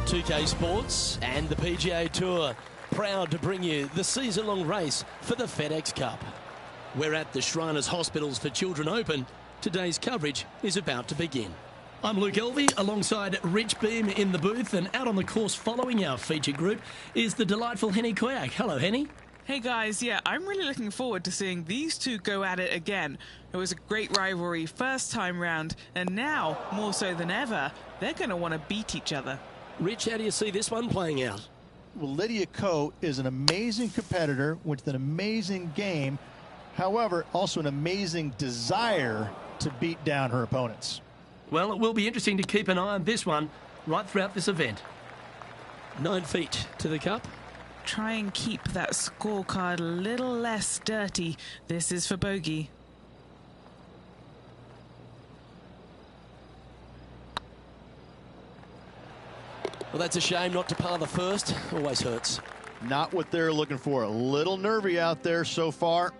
2K Sports and the PGA Tour, proud to bring you the season-long race for the FedEx Cup. We're at the Shriners Hospitals for Children Open. Today's coverage is about to begin. I'm Luke Elvey alongside Rich Beam in the booth, and out on the course following our featured group is the delightful Henny Koyak. Hello, Henny. Hey guys, yeah, I'm really looking forward to seeing these two go at it again. It was a great rivalry first time round, and now, more so than ever, they're going to want to beat each other. Rich, how do you see this one playing out? Well, Lydia Ko is an amazing competitor with an amazing game. However, also an amazing desire to beat down her opponents. Well, it will be interesting to keep an eye on this one right throughout this event. 9 feet to the cup. Try and keep that scorecard a little less dirty. This is for bogey. Well, that's a shame not to par the first. Always hurts. Not what they're looking for. A little nervy out there so far.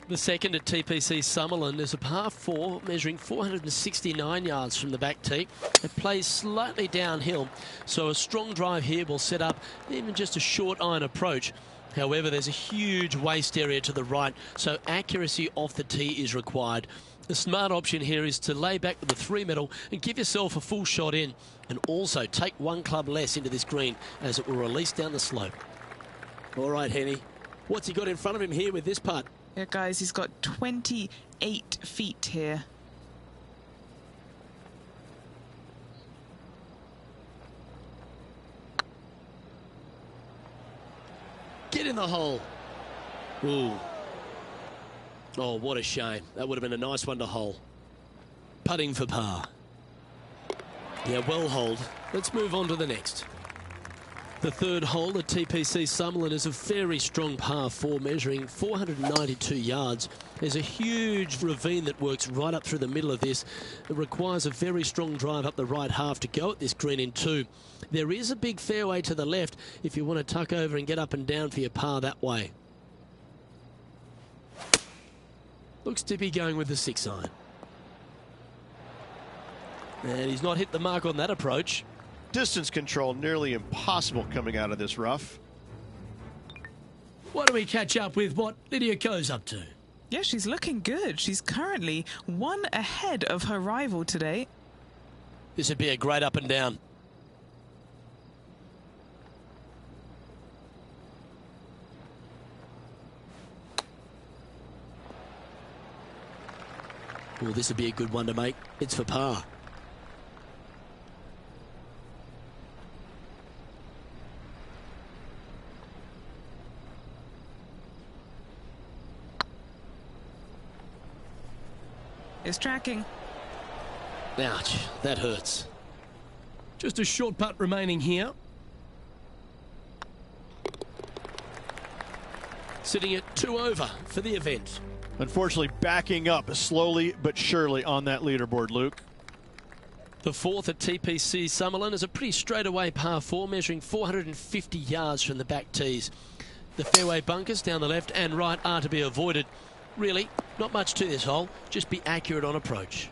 The second at TPC Summerlin is a par 4 measuring 469 yards from the back tee. It plays slightly downhill, so a strong drive here will set up even just a short iron approach. However, there's a huge waste area to the right, so accuracy off the tee is required. The smart option here is to lay back with the 3-metal and give yourself a full shot in, and also take one club less into this green as it will release down the slope. All right, Henny, what's he got in front of him here with this putt? Yeah, guys, he's got 28 feet here. Get in the hole. Ooh. Oh, what a shame. That would have been a nice one to hole. Putting for par. Yeah, well holed. Let's move on to the next. The third hole at TPC Summerlin is a very strong par 4 measuring 492 yards. There's a huge ravine that works right up through the middle of this. It requires a very strong drive up the right half to go at this green in 2. There is a big fairway to the left if you want to tuck over and get up and down for your par that way. Looks to be going with the 6-iron. And he's not hit the mark on that approach. Distance control nearly impossible coming out of this rough. Why don't we catch up with what Lydia Ko's up to? Yeah, she's looking good. She's currently 1 ahead of her rival today. This would be a great up and down. Well, this would be a good one to make. It's for par. Is tracking. Ouch, that hurts. Just a short putt remaining here. Sitting at 2 over for the event. Unfortunately, backing up slowly but surely on that leaderboard, Luke. The fourth at TPC Summerlin is a pretty straightaway par 4 measuring 450 yards from the back tees. The fairway bunkers down the left and right are to be avoided. Really, not much to this hole. Just be accurate on approach.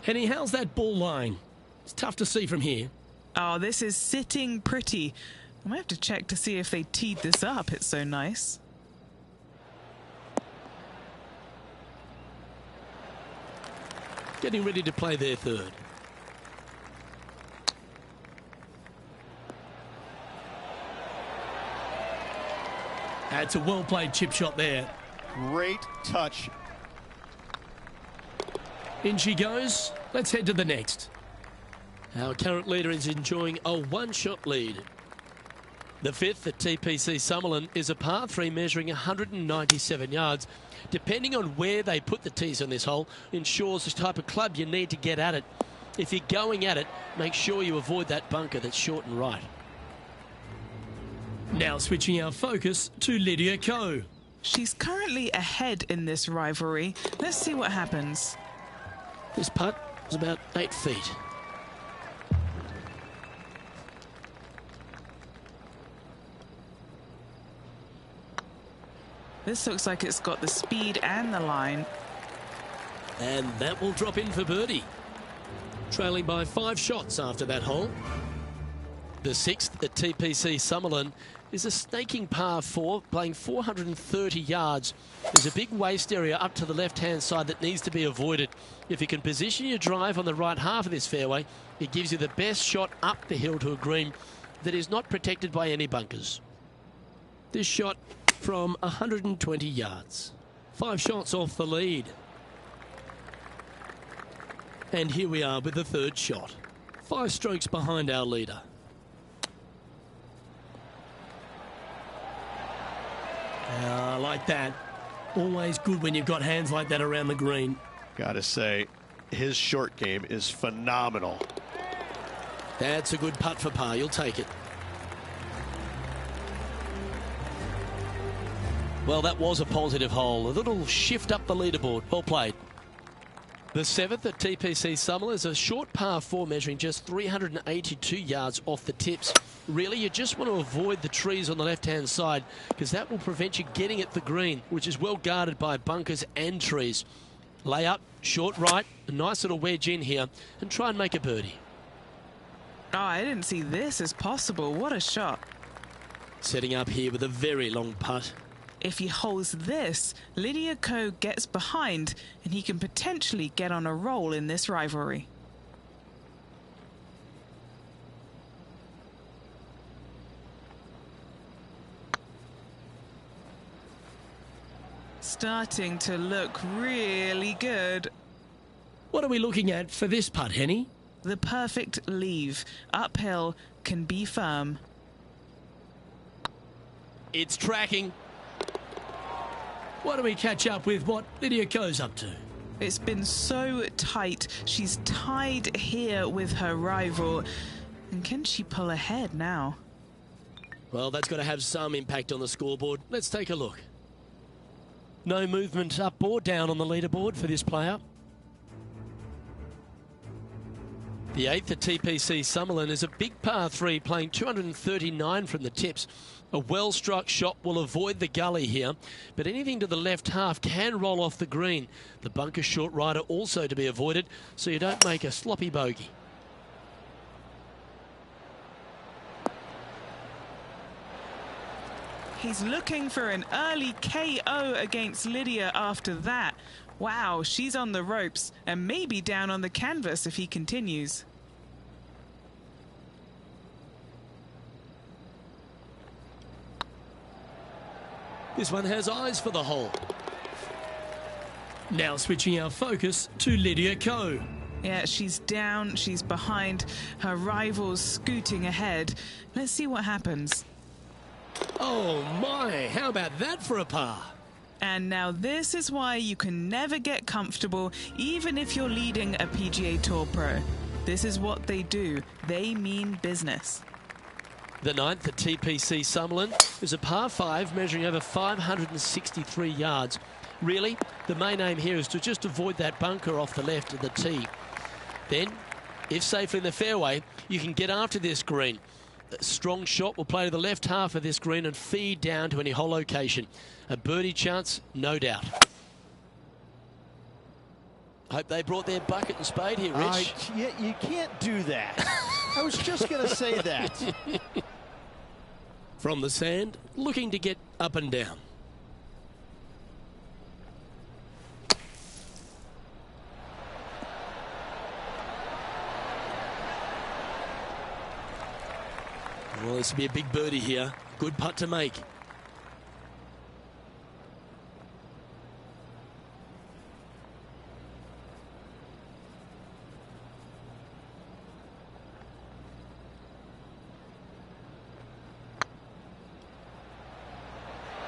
Henny, how's that ball lying? It's tough to see from here. Oh, this is sitting pretty. I might have to check to see if they teed this up. It's so nice. Getting ready to play their third. That's a well-played chip shot there. Great touch. In she goes. Let's head to the next. Our current leader is enjoying a 1-shot lead. The fifth at TPC Summerlin is a par 3 measuring 197 yards. Depending on where they put the tees on this hole ensures the type of club you need to get at it. If you're going at it, make sure you avoid that bunker that's short and right. Now switching our focus to Lydia Ko. She's currently ahead in this rivalry. Let's see what happens. This putt was about 8 feet. This looks like it's got the speed and the line. And that will drop in for birdie. Trailing by 5 shots after that hole. The 6th at TPC Summerlin is a snaking par 4, playing 430 yards. There's a big waste area up to the left-hand side that needs to be avoided. If you can position your drive on the right half of this fairway, it gives you the best shot up the hill to a green that is not protected by any bunkers. This shot from 120 yards. 5 shots off the lead. And here we are with the 3rd shot. 5 strokes behind our leader. I like that. Always good when you've got hands like that around the green. Gotta say, his short game is phenomenal. That's a good putt for par. You'll take it. Well, that was a positive hole. A little shift up the leaderboard. Well played. The 7th at TPC Summerlin is a short par 4 measuring just 382 yards off the tips. Really, you just want to avoid the trees on the left-hand side because that will prevent you getting at the green, which is well guarded by bunkers and trees. Lay up, short right, a nice little wedge in here, and try and make a birdie. Oh, I didn't see this as possible. What a shot. Setting up here with a very long putt. If he holds this, Lydia Ko gets behind and he can potentially get on a roll in this rivalry. Starting to look really good. What are we looking at for this putt, Henny? The perfect leave. Uphill, can be firm. It's tracking. Why don't we catch up with what Lydia Ko's up to? It's been so tight. She's tied here with her rival. And can she pull ahead now? Well, that's got to have some impact on the scoreboard. Let's take a look. No movement up or down on the leaderboard for this player. The 8th at TPC Summerlin is a big par 3 playing 239 from the tips. A well-struck shot will avoid the gully here, but anything to the left half can roll off the green. The bunker short rider also to be avoided, so you don't make a sloppy bogey. He's looking for an early KO against Lydia after that. Wow, she's on the ropes and maybe down on the canvas if he continues. This one has eyes for the hole. Now switching our focus to Lydia Ko. Yeah, she's down, she's behind, her rival's scooting ahead. Let's see what happens. Oh my, how about that for a par? And now this is why you can never get comfortable, even if you're leading a PGA Tour pro. This is what they do. They mean business. The 9th at TPC Summerlin is a par 5 measuring over 563 yards. Really, the main aim here is to just avoid that bunker off the left of the tee. Then, if safely in the fairway, you can get after this green. A strong shot will play to the left half of this green and feed down to any hole location. A birdie chance, no doubt. Hope they brought their bucket and spade here, Rich. You can't do that. I was just going to say that. From the sand, looking to get up and down. Well, this will be a big birdie here. Good putt to make.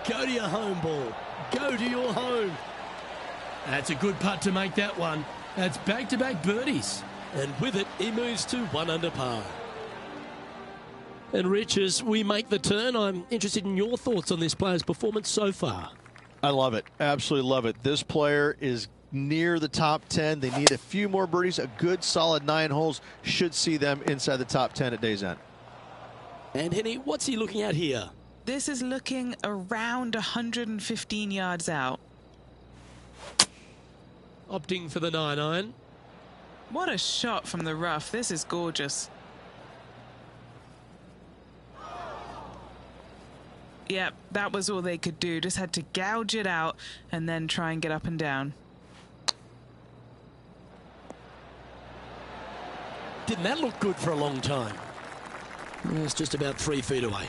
Go to your home ball. Go to your home. That's a good putt to make that one. That's back-to-back birdies. And with it, he moves to 1 under par. And Rich, as we make the turn, I'm interested in your thoughts on this player's performance so far. I love it. Absolutely love it. This player is near the top 10. They need a few more birdies. A good, solid 9 holes should see them inside the top 10 at day's end. And Henny, what's he looking at here? This is looking around 115 yards out. Opting for the 9-iron. What a shot from the rough. This is gorgeous. Yep, that was all they could do. Just had to gouge it out and then try and get up and down. Didn't that look good for a long time? It's just about 3 feet away.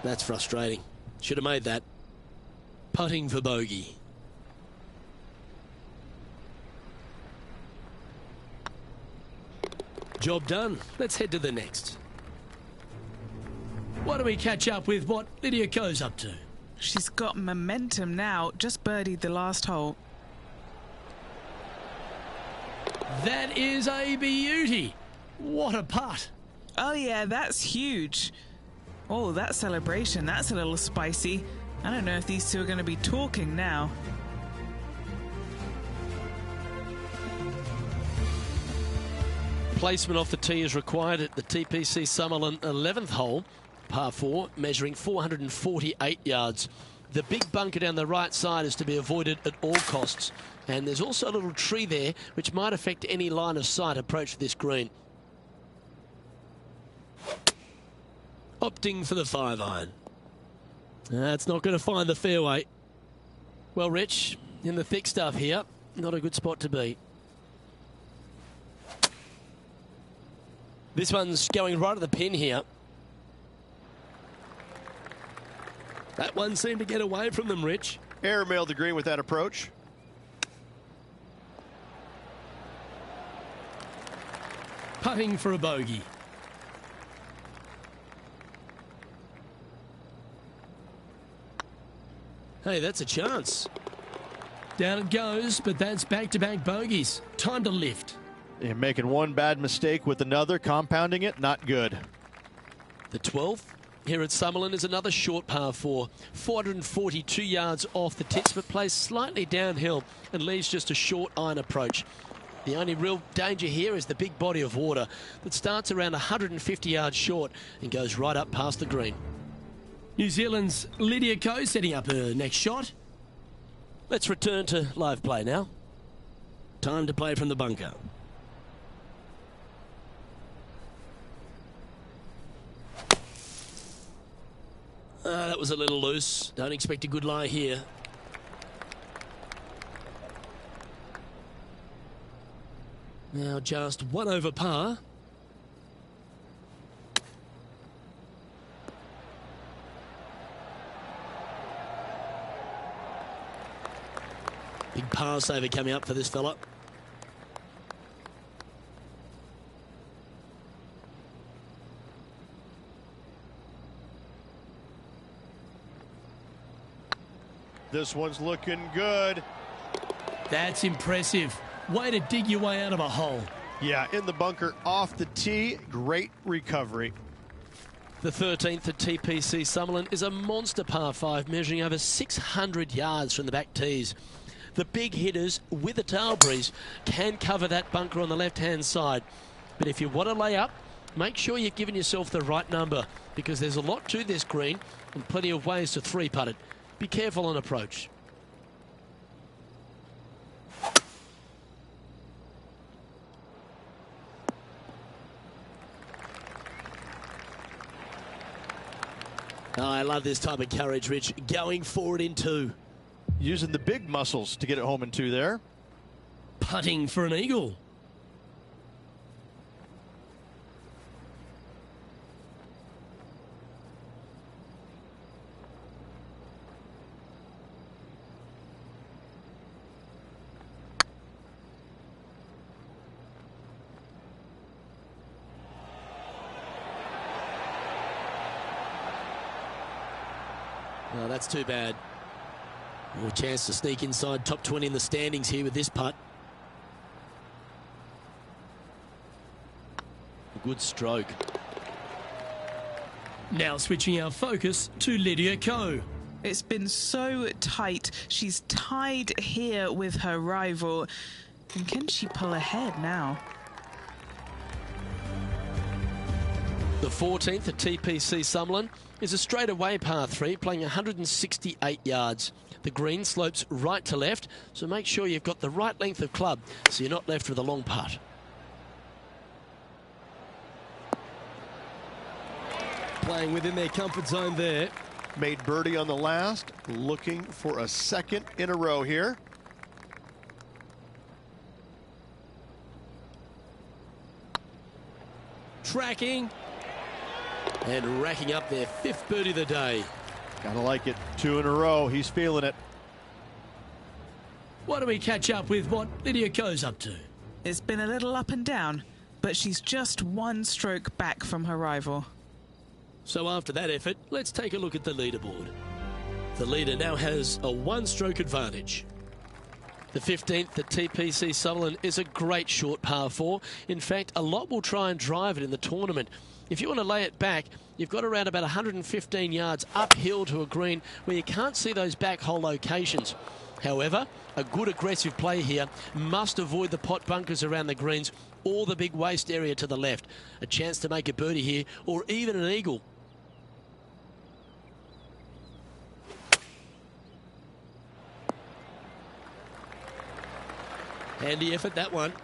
That's frustrating. Should have made that. Putting for bogey. Job done. Let's head to the next. Why don't we catch up with what Lydia Ko's up to? She's got momentum now. Just birdied the last hole. That is a beauty. What a putt. Oh yeah, that's huge. Oh, that celebration, that's a little spicy. I don't know if these two are going to be talking now. Placement off the tee is required at the TPC Summerlin 11th hole, par 4, measuring 448 yards. The big bunker down the right side is to be avoided at all costs. And there's also a little tree there which might affect any line of sight approach to this green. Opting for the 5-iron. That's not going to find the fairway. Well, Rich, in the thick stuff here, not a good spot to be. This one's going right at the pin here. That one seemed to get away from them, Rich. Airmailed the green with that approach. Putting for a bogey. Hey, that's a chance. Down it goes, but that's back-to-back bogeys. Time to lift. You're making one bad mistake with another, compounding it, not good. The 12th here at Summerlin is another short par 4. 442 yards off the tips, but plays slightly downhill and leaves just a short iron approach. The only real danger here is the big body of water that starts around 150 yards short and goes right up past the green. New Zealand's Lydia Ko setting up her next shot. Let's return to live play now. Time to play from the bunker. That was a little loose. Don't expect a good lie here. Now just 1 over par. Big par saver coming up for this fella. This one's looking good. That's impressive. Way to dig your way out of a hole. Yeah, in the bunker, off the tee. Great recovery. The 13th at TPC Summerlin is a monster par 5, measuring over 600 yards from the back tees. The big hitters with a tail breeze can cover that bunker on the left-hand side. But if you want to lay up, make sure you've given yourself the right number, because there's a lot to this green and plenty of ways to 3-putt it. Be careful on approach. Oh, I love this type of courage, Rich. Going forward in 2. Using the big muscles to get it home in 2 there. Putting for an eagle. Oh, that's too bad. A chance to sneak inside top 20 in the standings here with this putt. A good stroke. Now switching our focus to Lydia Ko. It's been so tight. She's tied here with her rival. And can she pull ahead now? The 14th at TPC Summerlin is a straightaway par 3, playing 168 yards. The green slopes right to left, so make sure you've got the right length of club so you're not left with a long putt. playing within their comfort zone there. Made birdie on the last, looking for a second in a row here. Tracking and racking up their 5th birdie of the day. Gotta like it. 2 in a row. He's feeling it. Why don't we catch up with what Lydia Ko's up to? It's been a little up and down, but she's just 1 stroke back from her rival. So after that effort, let's take a look at the leaderboard. The leader now has a 1-stroke advantage. The 15th at TPC Sutherland is a great short par 4. In fact, a lot will try and drive it in the tournament. If you want to lay it back, you've got around about 115 yards uphill to a green where you can't see those back hole locations. However, a good aggressive play here must avoid the pot bunkers around the greens or the big waste area to the left. A chance to make a birdie here or even an eagle. Handy effort, that one.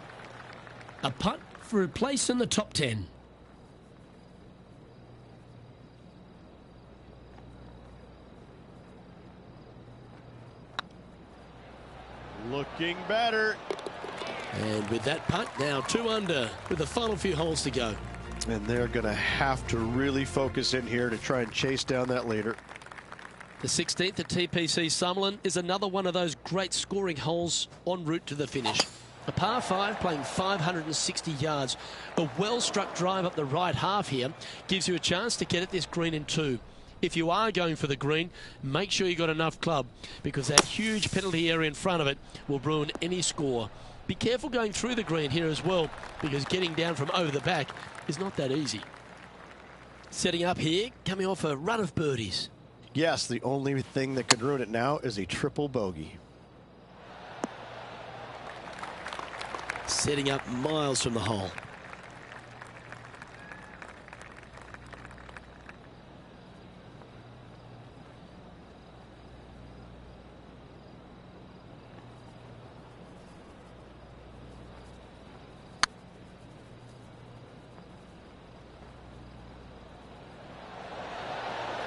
A putt for a place in the top 10. Looking better. And with that putt, now 2 under with the final few holes to go. And they're going to have to really focus in here to try and chase down that leader. The 16th at TPC Sutherland is another one of those great scoring holes en route to the finish. A par 5 playing 560 yards. A well-struck drive up the right half here gives you a chance to get at this green in 2. If you are going for the green, make sure you got enough club because that huge penalty area in front of it will ruin any score. Be careful going through the green here as well because getting down from over the back is not that easy. Setting up here, coming off a run of birdies. Yes, the only thing that could ruin it now is a triple bogey. Setting up miles from the hole.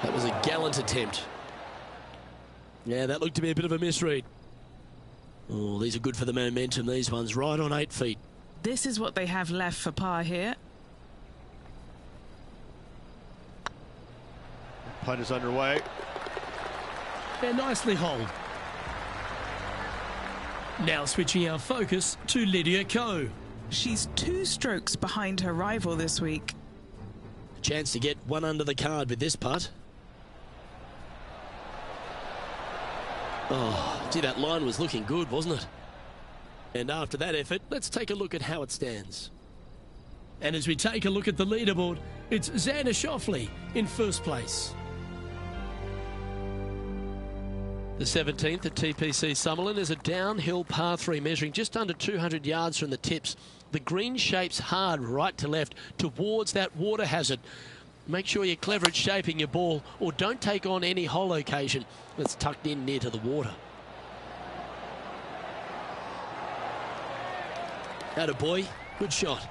That was a gallant attempt. Yeah, that looked to be a bit of a misread. Oh, these are good for the momentum, these ones, right on 8 feet. This is what they have left for par here. Putt is underway. Yeah, nicely holed. Now switching our focus to Lydia Ko. She's 2 strokes behind her rival this week. A chance to get 1 under the card with this putt. Oh, gee, that line was looking good, wasn't it? And after that effort, let's take a look at how it stands. And as we take a look at the leaderboard, it's Xander Schauffele in 1st place. The 17th at TPC Sutherland is a downhill par 3 measuring just under 200 yards from the tips. The green shapes hard right to left towards that water hazard. Make sure you're clever at shaping your ball or don't take on any hole location that's tucked in near to the water. Attaboy, good shot.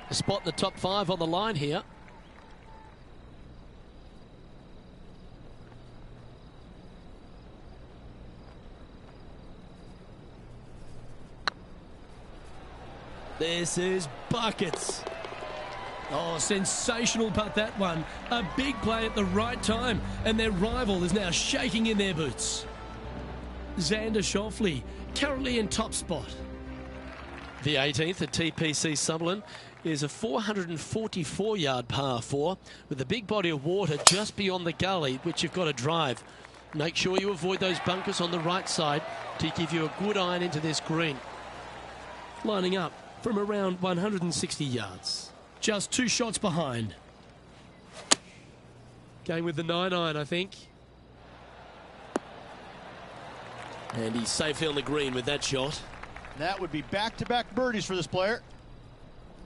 A spot in the top 5 on the line here. This is buckets. Oh, sensational putt, that one. A big play at the right time, and their rival is now shaking in their boots. Xander Schauffele, currently in top spot. The 18th at TPC Sutherland is a 444-yard par 4 with a big body of water just beyond the gully, which you've got to drive. Make sure you avoid those bunkers on the right side to give you a good iron into this green. Lining up from around 160 yards. Just 2 shots behind. Going with the 9-iron, I think. And he's safely on the green with that shot. That would be back-to-back birdies for this player.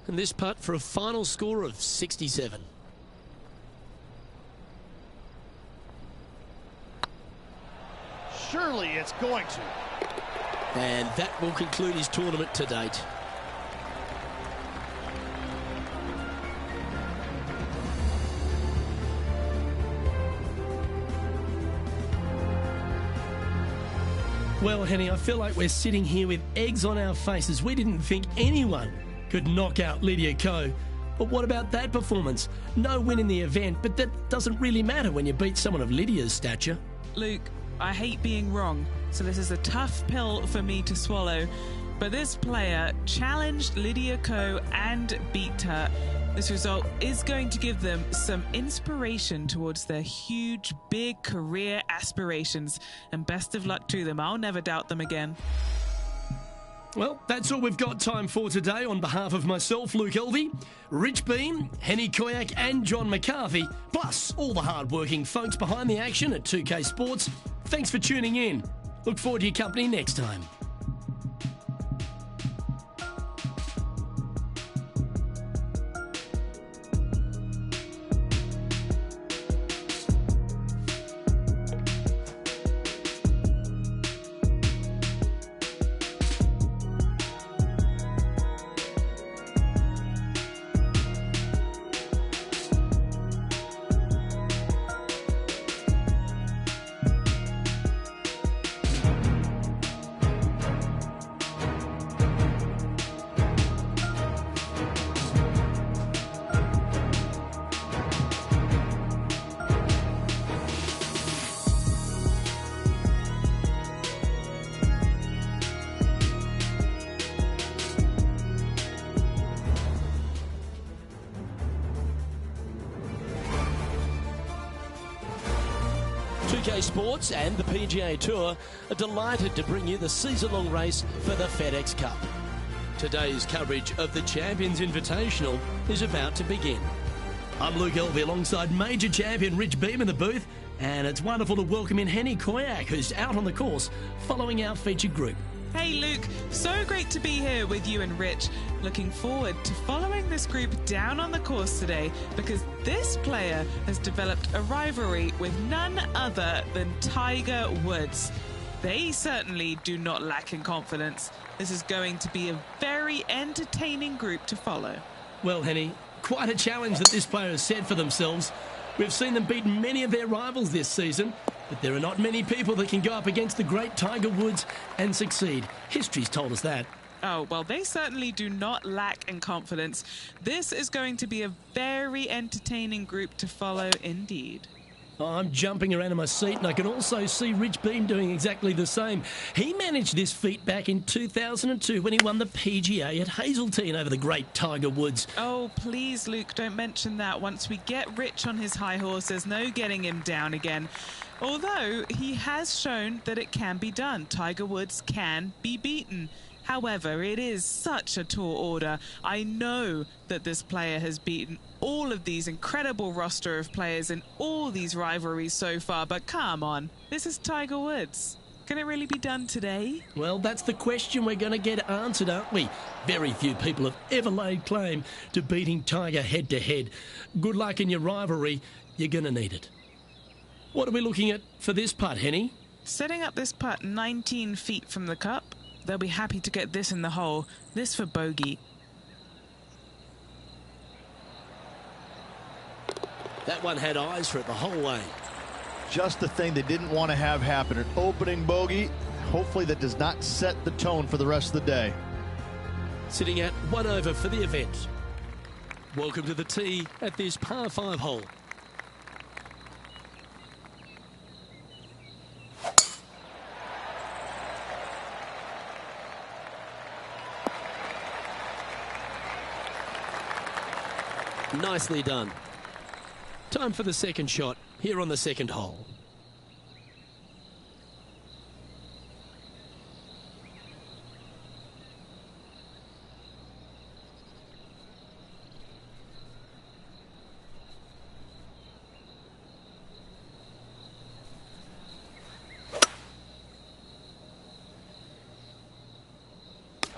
And this putt for a final score of 67. Surely it's going to. And that will conclude his tournament to date. Well, Henny, I feel like we're sitting here with eggs on our faces. We didn't think anyone could knock out Lydia Ko. But what about that performance? No win in the event, but that doesn't really matter when you beat someone of Lydia's stature. Luke, I hate being wrong, so this is a tough pill for me to swallow. But this player challenged Lydia Ko and beat her. This result is going to give them some inspiration towards their huge, big career aspirations. And best of luck to them. I'll never doubt them again. Well, that's all we've got time for today. On behalf of myself, Luke Elvey, Rich Beam, Henny Koyak and John McCarthy, plus all the hard-working folks behind the action at 2K Sports, thanks for tuning in. Look forward to your company next time. PGA Sports and the PGA Tour are delighted to bring you the season-long race for the FedEx Cup. Today's coverage of the Champions Invitational is about to begin. I'm Luke Elvey alongside major champion Rich Beam in the booth, and it's wonderful to welcome in Henny Koyak, who's out on the course following our featured group. Hey Luke, so great to be here with you and Rich. Looking forward to following this group down on the course today because this player has developed a rivalry with none other than Tiger Woods. They certainly do not lack in confidence. This is going to be a very entertaining group to follow. Well, Henny, quite a challenge that this player has set for themselves. We've seen them beat many of their rivals this season, but there are not many people that can go up against the great Tiger Woods and succeed. History's told us that. Oh, well, they certainly do not lack in confidence. This is going to be a very entertaining group to follow indeed. I'm jumping around in my seat, and I can also see Rich Beam doing exactly the same. He managed this feat back in 2002 when he won the PGA at Hazeltine over the great Tiger Woods. Oh, please, Luke, don't mention that. Once we get Rich on his high horse, there's no getting him down again. Although he has shown that it can be done. Tiger Woods can be beaten. However, it is such a tall order. I know that this player has beaten all of these incredible roster of players in all these rivalries so far, but come on, this is Tiger Woods. Can it really be done today? Well, that's the question we're going to get answered, aren't we? Very few people have ever laid claim to beating Tiger head-to-head. Good luck in your rivalry. You're going to need it. What are we looking at for this putt, Henny? Setting up this putt 19 feet from the cup. They'll be happy to get this in the hole. This for bogey. That one had eyes for it the whole way. Just the thing they didn't want to have happen. An opening bogey. Hopefully that does not set the tone for the rest of the day. Sitting at 1 over for the event. Welcome to the tee at this par 5 hole. Nicely done. Time for the second shot here on the second hole.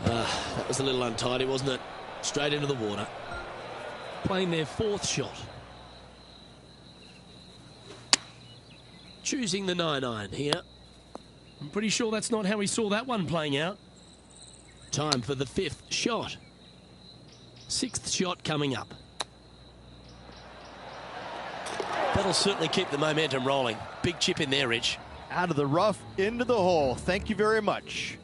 That was a little untidy, wasn't it? Straight into the water. Playing their fourth shot. Choosing the 9-iron here. I'm pretty sure that's not how we saw that one playing out. Time for the fifth shot. Sixth shot coming up. That'll certainly keep the momentum rolling. Big chip in there, Rich. out of the rough into the hole. Thank you very much.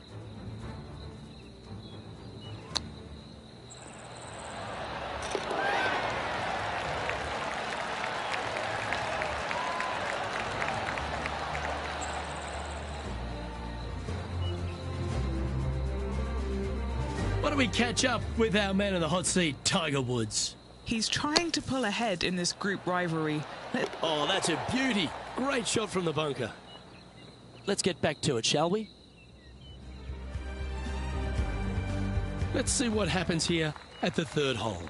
Why don't we catch up with our man in the hot seat, Tiger Woods? He's trying to pull ahead in this group rivalry. Oh, that's a beauty. Great shot from the bunker. Let's get back to it, shall we? Let's see what happens here at the third hole.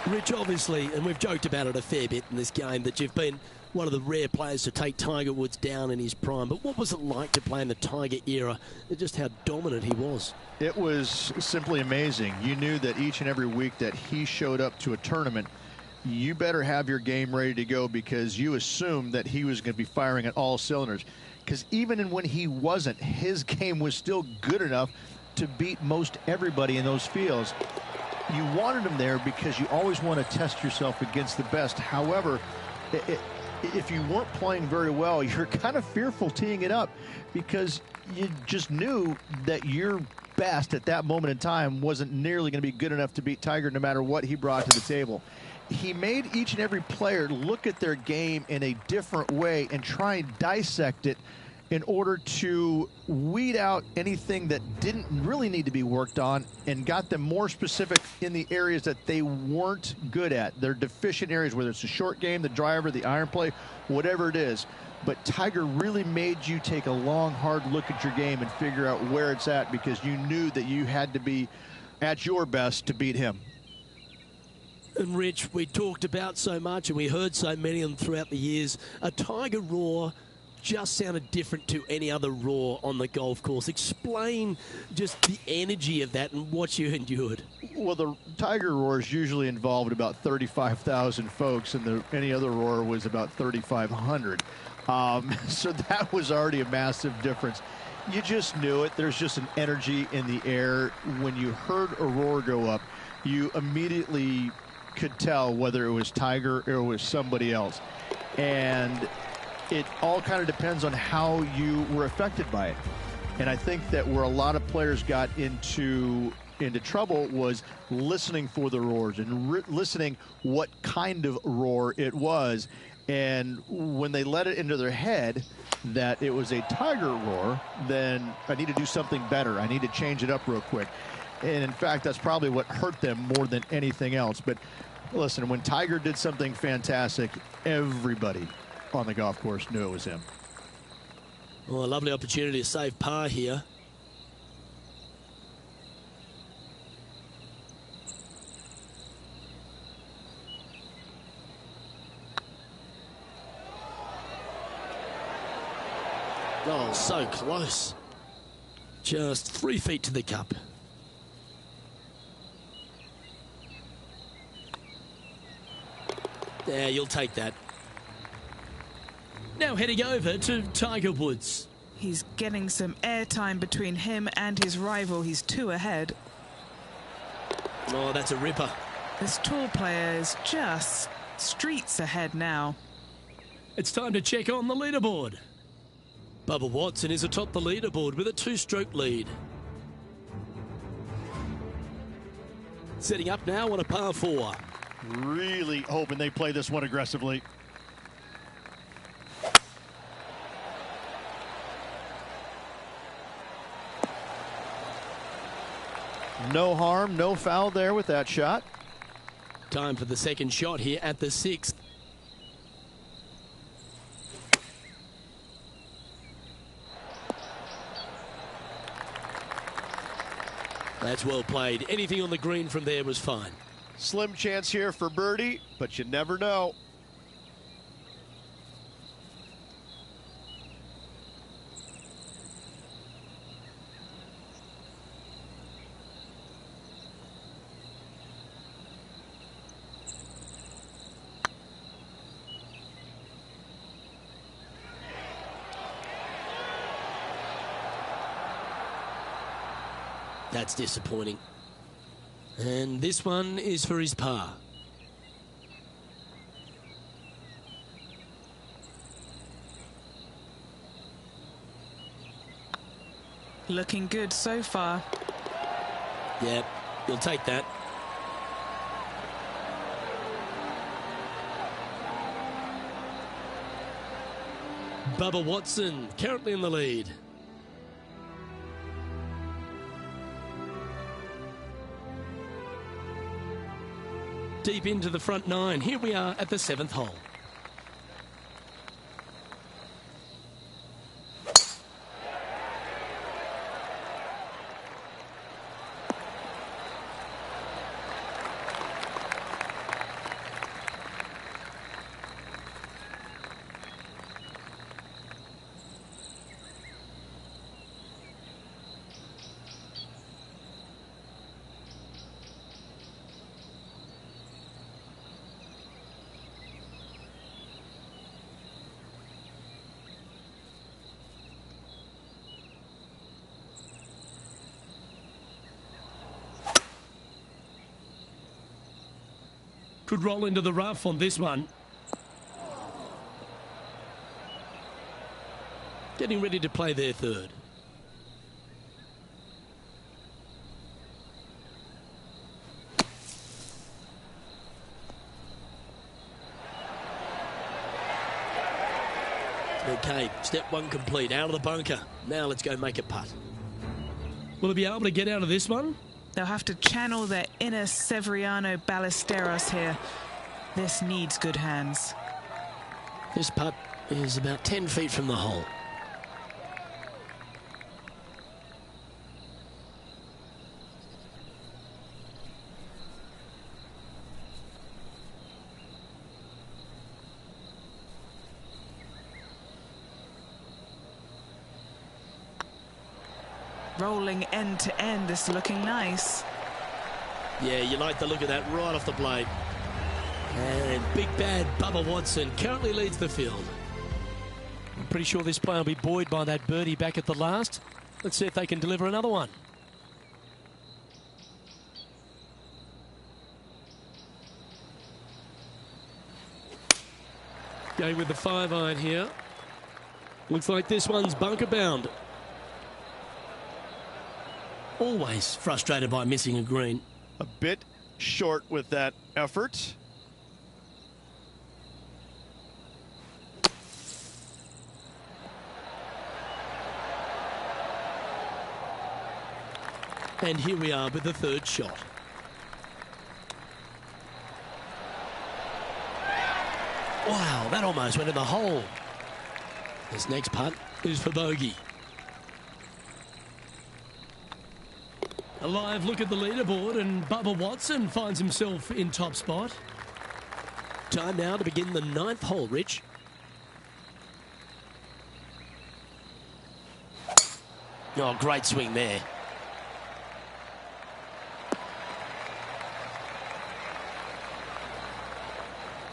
Rich, obviously, and we've joked about it a fair bit in this game, that you've been one of the rare players to take Tiger Woods down in his prime. But what was it like to play in the Tiger era and just how dominant he was? It was simply amazing. You knew that each and every week that he showed up to a tournament, you better have your game ready to go, because you assumed that he was going to be firing at all cylinders. Because even when he wasn't, his game was still good enough to beat most everybody in those fields. You wanted him there because you always want to test yourself against the best. However, if you weren't playing very well, you're kind of fearful teeing it up, because you just knew that your best at that moment in time wasn't nearly going to be good enough to beat Tiger, no matter what he brought to the table. He made each and every player look at their game in a different way and try and dissect it in order to weed out anything that didn't really need to be worked on, and got them more specific in the areas that they weren't good at. Their deficient areas, whether it's the short game, the driver, the iron play, whatever it is. But Tiger really made you take a long, hard look at your game and figure out where it's at, because you knew that you had to be at your best to beat him. And Rich, we talked about so much and we heard so many of them throughout the years. A Tiger roar just sounded different to any other roar on the golf course. Explain just the energy of that and what you endured. Well, the Tiger roars usually involved about 35,000 folks, and any other roar was about 3,500. So that was already a massive difference. You just knew it. There's just an energy in the air. When you heard a roar go up, you immediately could tell whether it was Tiger or it was somebody else. And it all kind of depends on how you were affected by it. And I think that where a lot of players got into trouble was listening for the roars and listening what kind of roar it was. And when they let it into their head that it was a Tiger roar, then I need to do something better. I need to change it up real quick. And in fact, that's probably what hurt them more than anything else. But listen, when Tiger did something fantastic, everybody on the golf course knew it was him. Well, a lovely opportunity to save par here. Oh, so close. Just 3 feet to the cup. Yeah, you'll take that. Now heading over to Tiger Woods. He's getting some airtime between him and his rival. He's 2 ahead. Oh, that's a ripper. This tall player is just streets ahead now. It's time to check on the leaderboard. Bubba Watson is atop the leaderboard with a 2-stroke lead. Setting up now on a par 4. Really hoping they play this one aggressively. No harm, no foul there with that shot. Time for the second shot here at the 6th. That's well played. Anything on the green from there was fine. Slim chance here for birdie, but you never know. That's disappointing. And this one is for his par. Looking good so far. Yeah, you'll take that. Bubba Watson currently in the lead. Deep into the front nine. Here we are at the 7th hole. Could roll into the rough on this one. Getting ready to play their third. Okay, step one complete, out of the bunker. Now let's go make a putt. Will he be able to get out of this one? They'll have to channel their inner Severiano Ballesteros here. This needs good hands. This putt is about 10 feet from the hole. Rolling end to end, this is looking nice. Yeah, you like the look of that right off the blade. And big bad Bubba Watson currently leads the field. I'm pretty sure this player will be buoyed by that birdie back at the last. Let's see if they can deliver another one. Going with the 5-iron here. Looks like this one's bunker bound. Always frustrated by missing a green. A bit short with that effort. And here we are with the third shot. Wow, that almost went in the hole. This next putt is for bogey. A live look at the leaderboard, and Bubba Watson finds himself in top spot. Time now to begin the 9th hole, Rich. Oh, great swing there.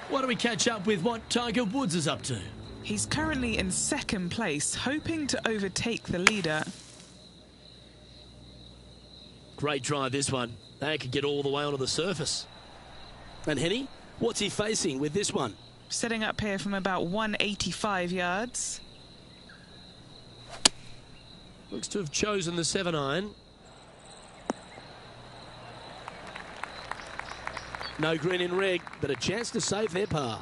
Why don't we catch up with what Tiger Woods is up to? He's currently in 2nd place, hoping to overtake the leader. Great drive, this one. They could get all the way onto the surface. And Henny, what's he facing with this one? Setting up here from about 185 yards. Looks to have chosen the 7-iron. No green in reg, but a chance to save their par.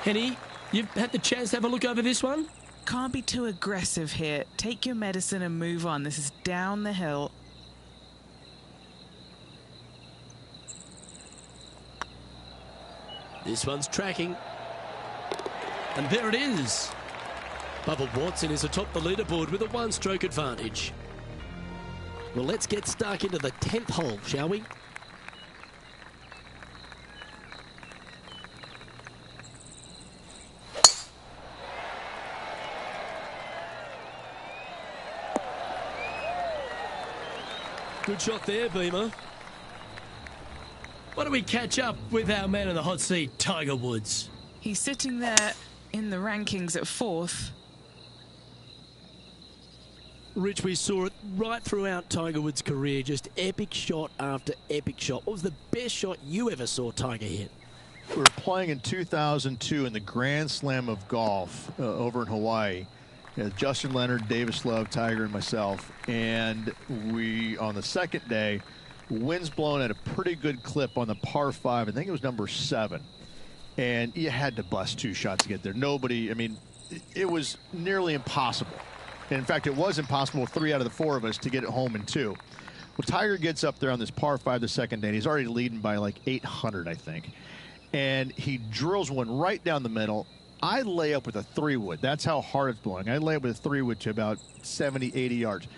Henny, you've had the chance to have a look over this one? Can't be too aggressive here. Take your medicine and move on. This is down the hill. This one's tracking. And there it is. Bubba Watson is atop the leaderboard with a 1-stroke advantage. Well, let's get stuck into the 10th hole, shall we? Good shot there, Beamer. Why don't we catch up with our man in the hot seat, Tiger Woods? He's sitting there in the rankings at 4th. Rich, we saw it right throughout Tiger Woods' career, just epic shot after epic shot. What was the best shot you ever saw Tiger hit? We were playing in 2002 in the Grand Slam of golf over in Hawaii. Justin Leonard, Davis Love, Tiger, and myself. And we, on the second day, wind's blowing at a pretty good clip on the par 5. I think it was number 7. And you had to bust 2 shots to get there. Nobody, I mean, it was nearly impossible. And in fact, it was impossible with 3 out of the 4 of us to get it home in 2. Well, Tiger gets up there on this par 5 the second day, and he's already leading by like 800, I think. And he drills one right down the middle. I lay up with a 3-wood. That's how hard it's blowing. I lay up with a 3-wood to about 70, 80 yards.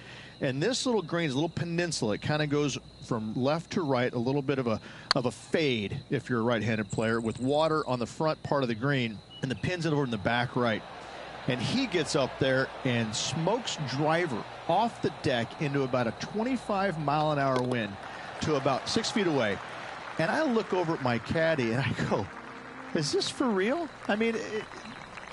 And this little green is a little peninsula. It kind of goes from left to right, a little bit of a fade if you're a right-handed player, with water on the front part of the green, and the pin's over in the back right. And he gets up there and smokes driver off the deck into about a 25-mile-an-hour wind to about 6 feet away. And I look over at my caddy and I go, is this for real? I mean,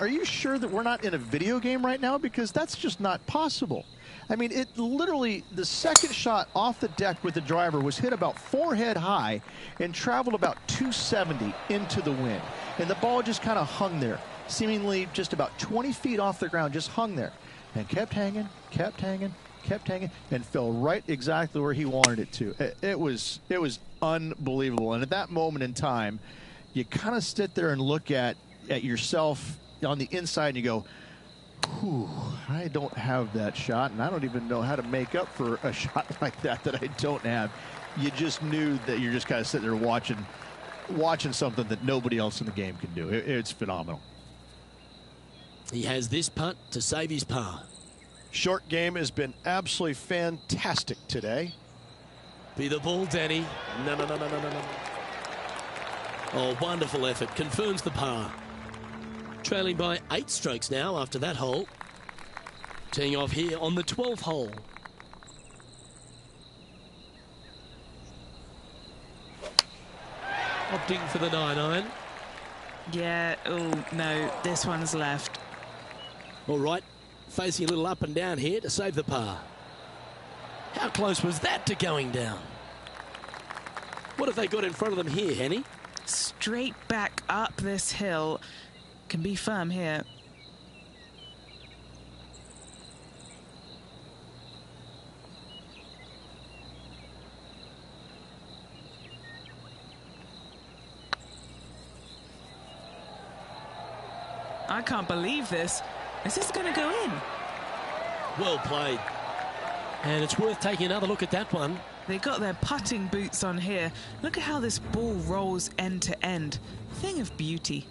are you sure that we're not in a video game right now? Because that's just not possible. I mean, it literally, the second shot off the deck with the driver was hit about forehead high and traveled about 270 into the wind. And the ball just kind of hung there, seemingly just about 20 feet off the ground, just hung there and kept hanging, kept hanging, kept hanging, and fell right exactly where he wanted it to. It was unbelievable. And at that moment in time, you kind of sit there and look at yourself on the inside and you go, whew, I don't have that shot, and I don't even know how to make up for a shot like that I don't have. You just knew that you're just kind of sitting there watching something that nobody else in the game can do. It's phenomenal. He has this putt to save his par. Short game has been absolutely fantastic today. Be the ball, Danny. No. Oh, wonderful effort. Confirms the par. Trailing by 8 strokes now after that hole. Teeing off here on the 12th hole. Opting for the 9-iron. Yeah, oh, no, this one's left. All right, facing a little up and down here to save the par. How close was that to going down? What have they got in front of them here, Henny? Straight back up this hill. Can be firm here. I can't believe this. Is this going to go in? Well played. And it's worth taking another look at that one. They got their putting boots on here. Look at how this ball rolls end to end. Thing of beauty.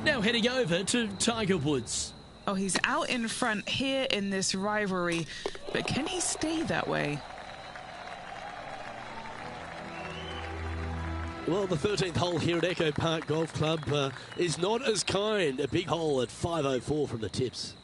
Now heading over to Tiger Woods. Oh, he's out in front here in this rivalry, but can he stay that way? Well, the 13th hole here at Echo Park Golf Club is not as kind. A big hole at 504 from the tips.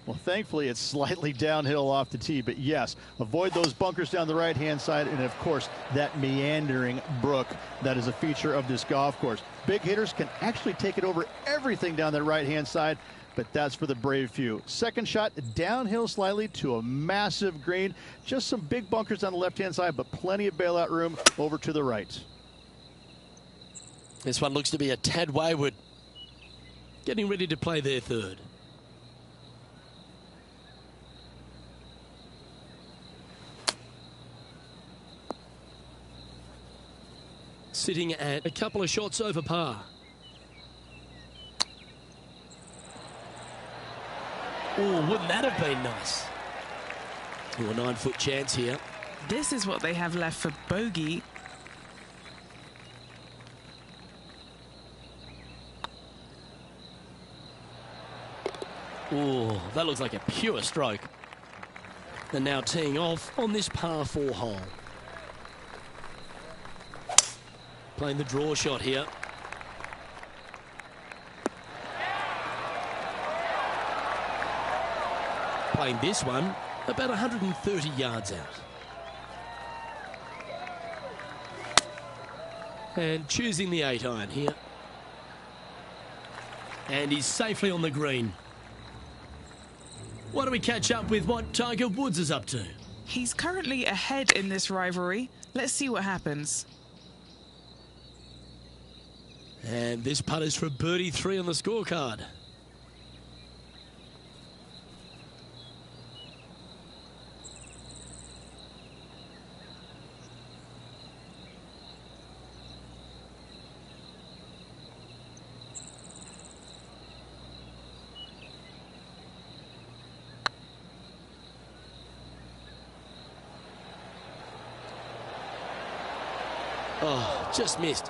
Well, thankfully, it's slightly downhill off the tee, but yes, avoid those bunkers down the right-hand side, and of course, that meandering brook that is a feature of this golf course. Big hitters can actually take it over everything down the right-hand side, but that's for the brave few. Second shot, downhill slightly to a massive green. Just some big bunkers on the left-hand side, but plenty of bailout room over to the right. This one looks to be a tad wayward. Getting ready to play their third. Sitting at a couple of shots over par. Oh, wouldn't that have been nice? Oh, a 9-foot chance here. This is what they have left for bogey. Oh, that looks like a pure stroke. And now teeing off on this par 4 hole. Playing the draw shot here. Playing this one about 130 yards out. And choosing the 8-iron here. And he's safely on the green. Why don't we catch up with what Tiger Woods is up to? He's currently ahead in this rivalry. Let's see what happens. And this putt is for birdie 3 on the scorecard. Oh, just missed.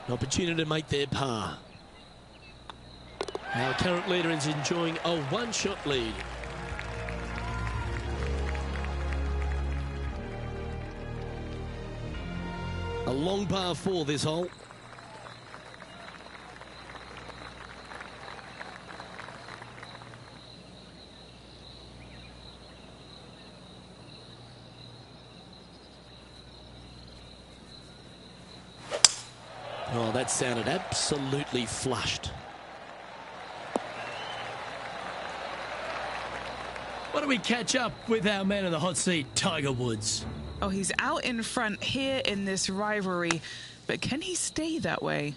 An opportunity to make their par. Our current leader is enjoying a one-shot lead. A long par 4 this hole. Oh, that sounded absolutely flushed. Why don't we catch up with our man in the hot seat, Tiger Woods? Oh, he's out in front here in this rivalry, but can he stay that way?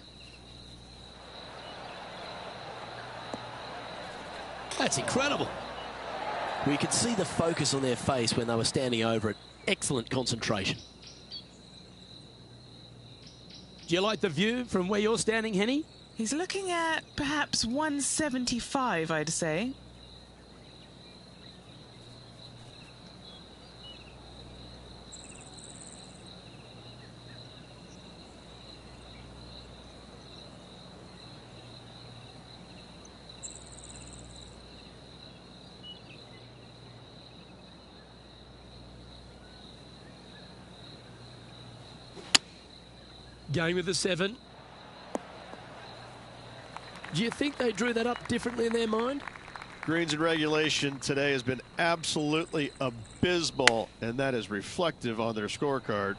That's incredible. We could see the focus on their face when they were standing over it. Excellent concentration. Do you like the view from where you're standing, Henny? He's looking at perhaps 175, I'd say. Going with the 7. Do you think they drew that up differently in their mind? Greens and regulation today has been absolutely abysmal, and that is reflective on their scorecard.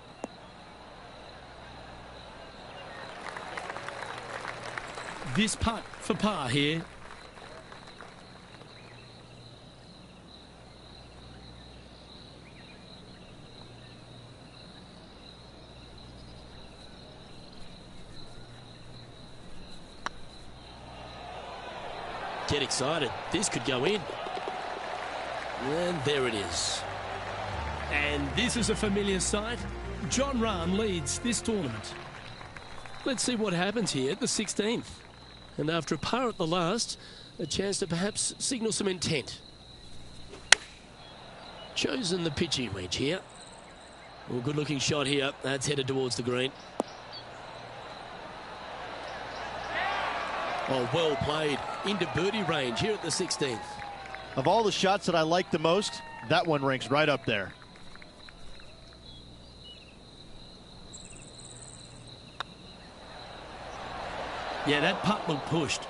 This putt for par here. Get excited. This could go in. And there it is. And this is a familiar sight. Jon Rahm leads this tournament. Let's see what happens here at the 16th. And after a par at the last, a chance to perhaps signal some intent. Chosen the pitching wedge here. Well, good looking shot here. That's headed towards the green. Oh, well played. Into birdie range here at the 16th. Of all the shots that I like the most, that one ranks right up there. Yeah, that putt looked pushed.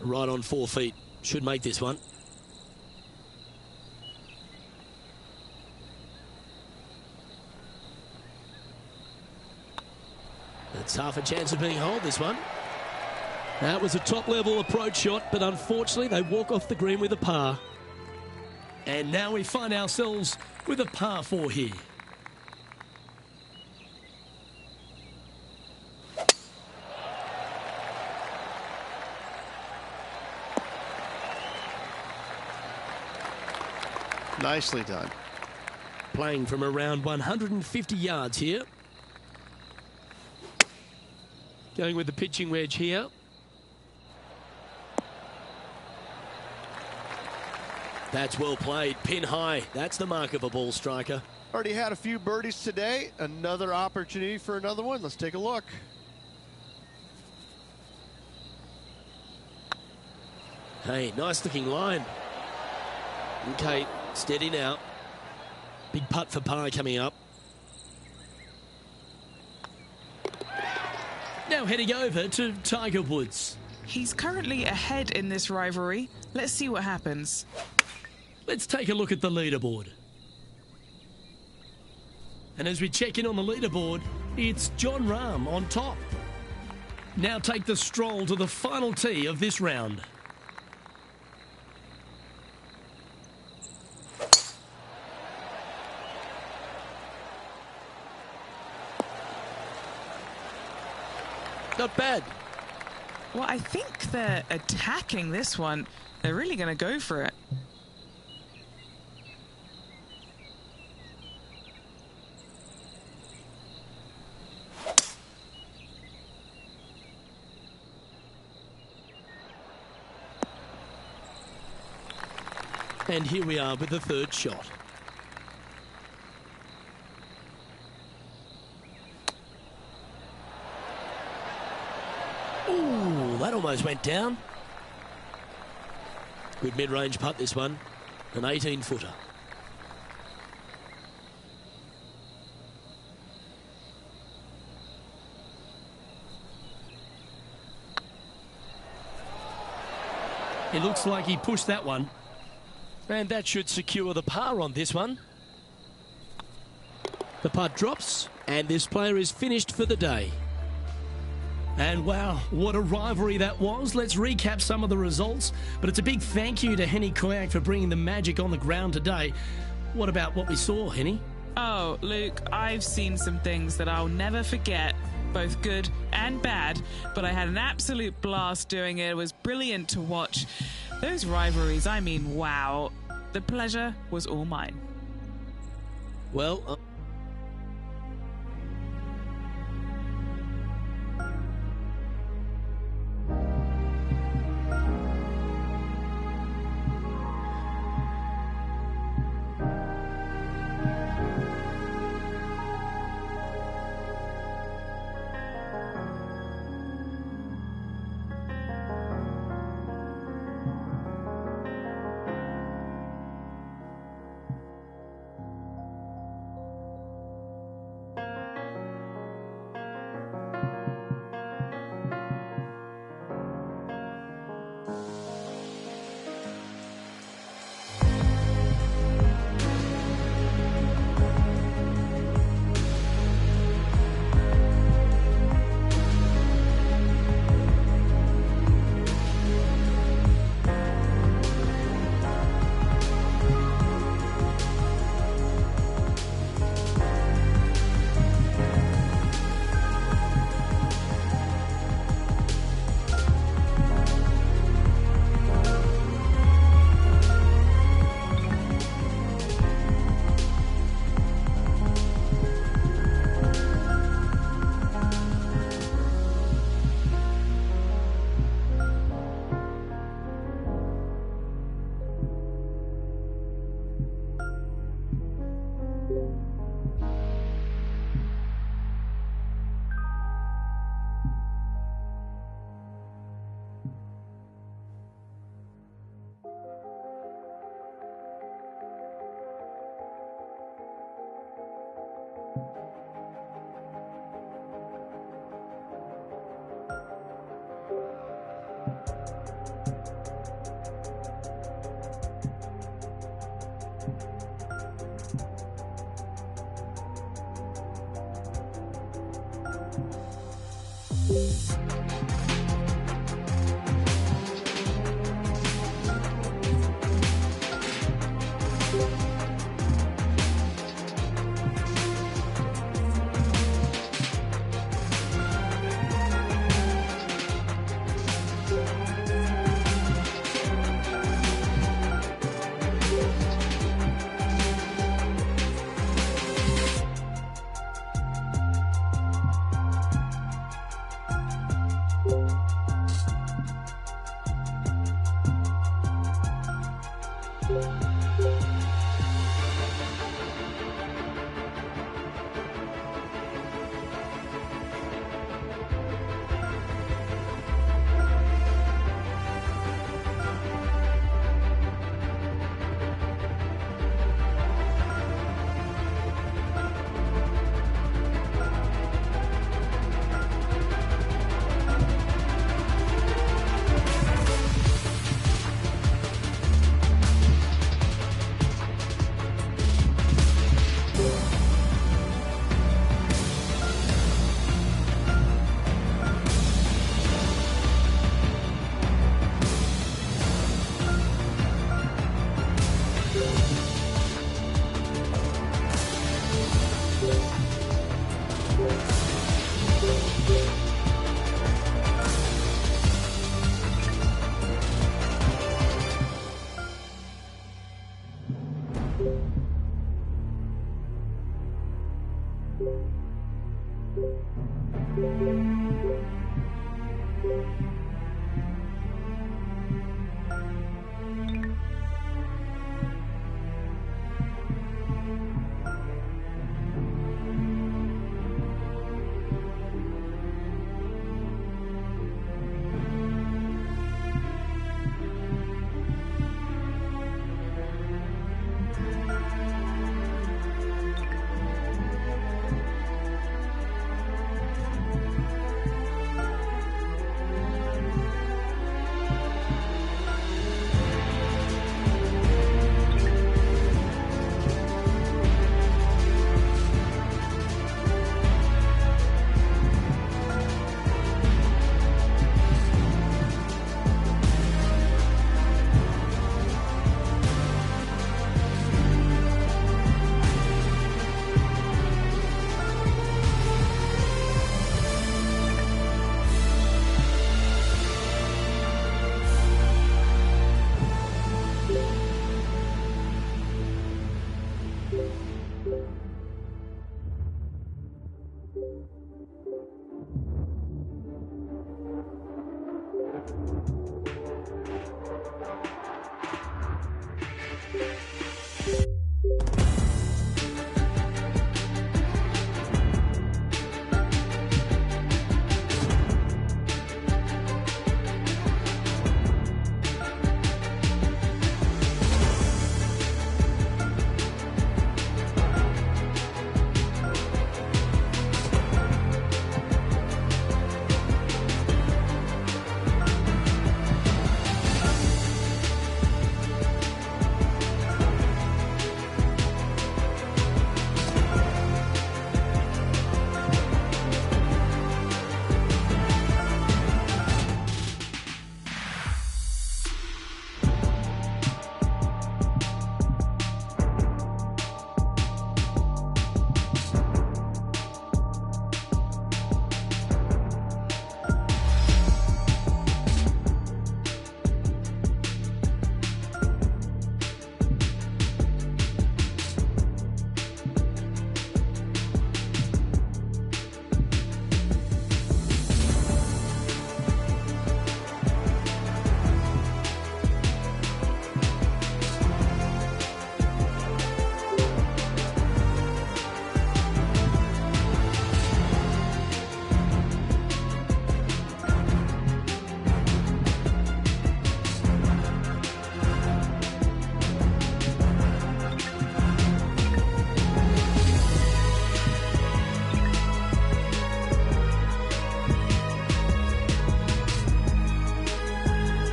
Right on 4 feet. Should make this one. That's half a chance of being holed, this one. That was a top-level approach shot, but unfortunately they walk off the green with a par. And now we find ourselves with a par 4 here. Nicely done. Playing from around 150 yards here. Going with the pitching wedge here. That's well played. Pin high. That's the mark of a ball striker. Already had a few birdies today. Another opportunity for another one. Let's take a look. Hey, nice looking line. Okay, steady now. Big putt for par coming up. Now heading over to Tiger Woods. He's currently ahead in this rivalry. Let's see what happens. Let's take a look at the leaderboard. And as we check in on the leaderboard, It's John Rahm on top. Now take the stroll to the final tee of this round. Not bad. Well, I think they're attacking this one. They're really going to go for it. And here we are with the third shot. Ooh, that almost went down. Good mid-range putt, this one. An 18-footer. It looks like he pushed that one. And that should secure the par on this one. The putt drops, and this player is finished for the day. And wow, what a rivalry that was. Let's recap some of the results. But it's a big thank you to Henny Koyak for bringing the magic on the ground today. What about what we saw, Henny? Oh, Luke, I've seen some things that I'll never forget, both good and bad, but I had an absolute blast doing it. It was brilliant to watch. Those rivalries, I mean, wow. The pleasure was all mine. Well,